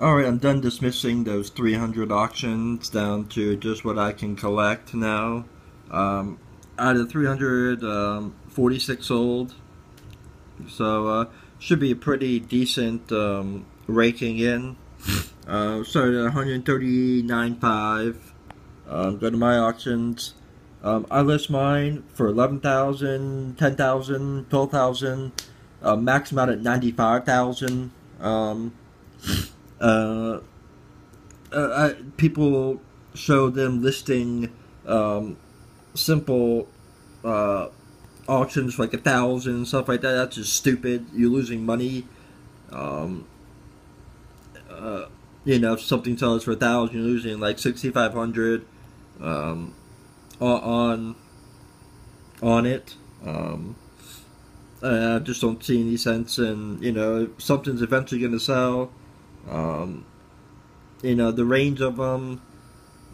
Alright, I'm done dismissing those 300 auctions down to just what I can collect now. Um, Out of 300, 46 sold. So, should be a pretty decent raking in. Started at 139.5. Go to my auctions. I list mine for 11,000, 10,000, 12,000. Max them out at 95,000. Uh, People show them listing simple auctions for like 1,000 and stuff like that. That's just stupid. You're losing money. Um, if something sells for 1,000, you're losing like 6,500 um, on on it. I just don't see any sense in, if something's eventually going to sell. Um, the range of them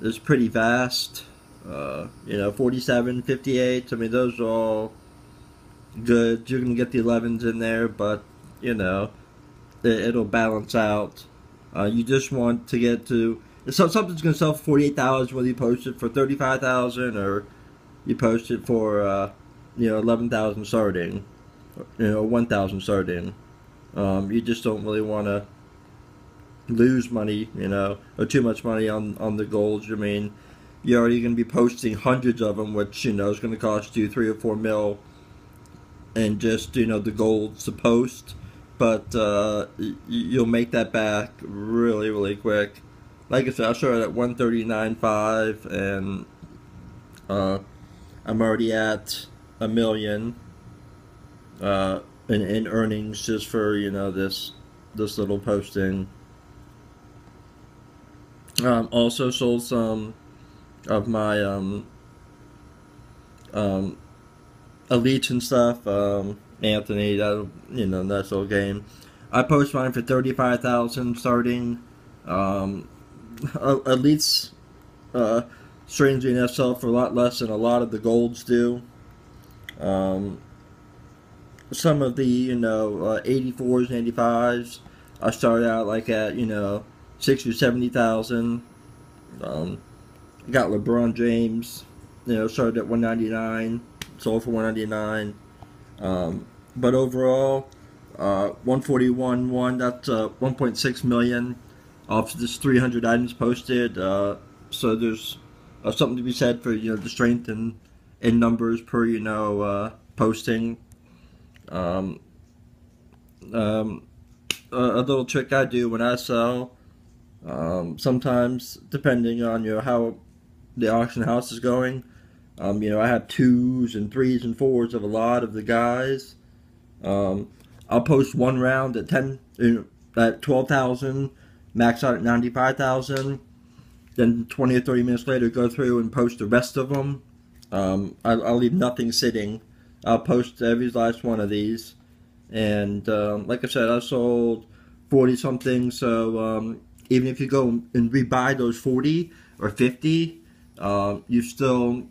is pretty vast. 47, 58. I mean, those are all good. You're going to get the 11s in there, but, it'll balance out. You just want to get to, if something's going to sell for 48,000, whether you post it for 35,000 or you post it for, 11,000 starting, 1,000 starting. You just don't really want to lose money, or too much money on the golds. I mean, you're already going to be posting hundreds of them, which, is going to cost you 3 or 4 mil, and just, the golds to post. But you'll make that back really, really quick. Like I said, I started at 139.5, and I'm already at $1 million in earnings just for, this little posting. Also sold some of my elites and stuff. Anthony, that nice little game. I post mine for 35,000 starting. Elites, strangely enough, sell for a lot less than a lot of the golds do. Some of the 84s and 85s, I started out like at 60 or 70,000. Got LeBron James, started at 199, sold for 199. But overall, 141.1. That's 1.6 million off just 300 items posted. So there's something to be said for the strength in numbers per posting. A little trick I do when I sell. Sometimes, depending on how the auction house is going, I have 2s and 3s and 4s of a lot of the guys. I'll post one round at at 12,000, max out at 95,000. Then 20 or 30 minutes later, go through and post the rest of them. I'll leave nothing sitting. I'll post every last one of these. And like I said, I sold 40 something. So even if you go and rebuy those 40 or 50, you still,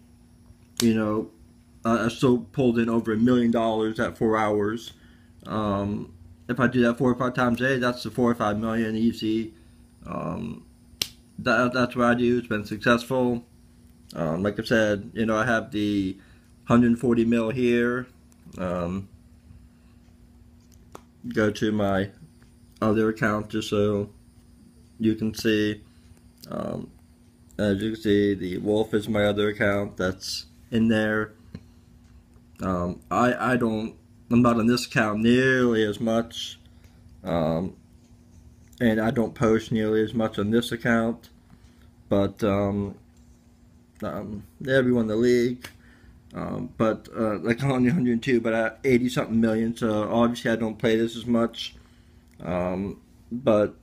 I still pulled in over $1 million at 4 hours. If I do that 4 or 5 times a day, that's the 4 or 5 million easy. That's what I do. It's been successful. Like I said, I have the 140 mil here. Go to my other account just so you can see. As you can see, the wolf is my other account that's in there. I'm not on this account nearly as much, and I don't post nearly as much on this account, but everyone in the league, but like only 102, but at 80 something million, so obviously I don't play this as much, but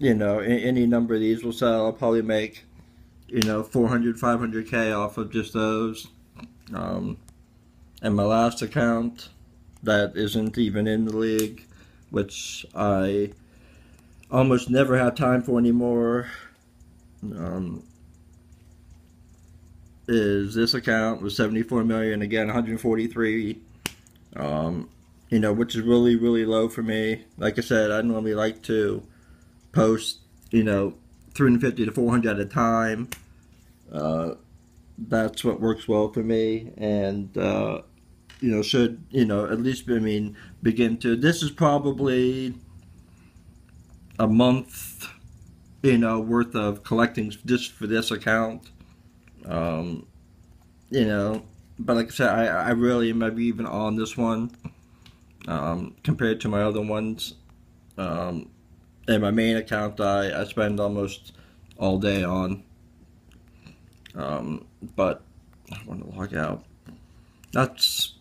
any number of these will sell. I'll probably make 400, 500K off of just those. And my last account that isn't even in the league, which I almost never have time for anymore, is this account with 74 million, again 143, which is really, really low for me. Like I said, I normally like to post, 350 to 400 at a time. That's what works well for me, and should at least begin to. This is probably a month worth of collecting just for this account. But like I said, I really am maybe even on this one compared to my other ones. And my main account I spend almost all day on. But I want to log out. That's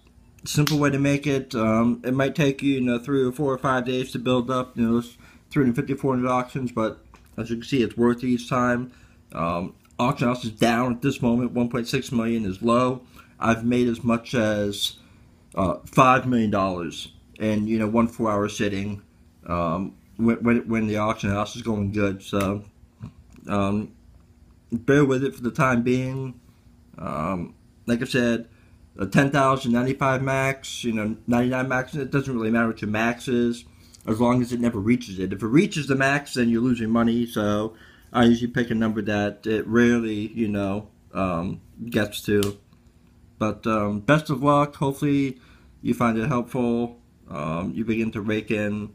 a simple way to make it. It might take you 3 or 4 or 5 days to build up 350, 400 auctions, but as you can see, it's worth each time. Auction house is down at this moment. 1.6 million is low. I've made as much as $5 million in 1 4-hour sitting when the auction house is going good. So bear with it for the time being. Like I said, 10,000, 95 max, 99 max. It doesn't really matter what your max is, as long as it never reaches it. If it reaches the max, then you're losing money. So I usually pick a number that it rarely, gets to. But best of luck. Hopefully you find it helpful. You begin to rake in,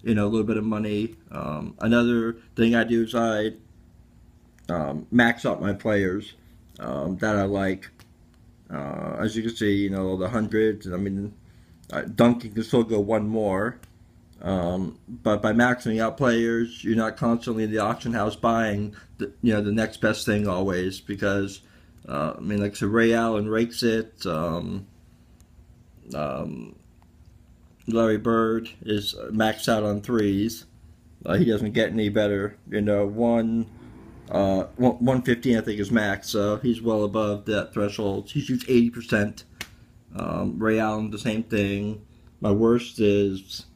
a little bit of money. Another thing I do is I max out my players that I like. As you can see, the hundreds. Dunking can still go one more. But by maxing out players, you're not constantly in the auction house buying the next best thing always, because like so Ray Allen rakes it. Larry Bird is maxed out on threes. He doesn't get any better. 115 I think is max, so he's well above that threshold. He shoots 80%. Ray Allen the same thing. My worst is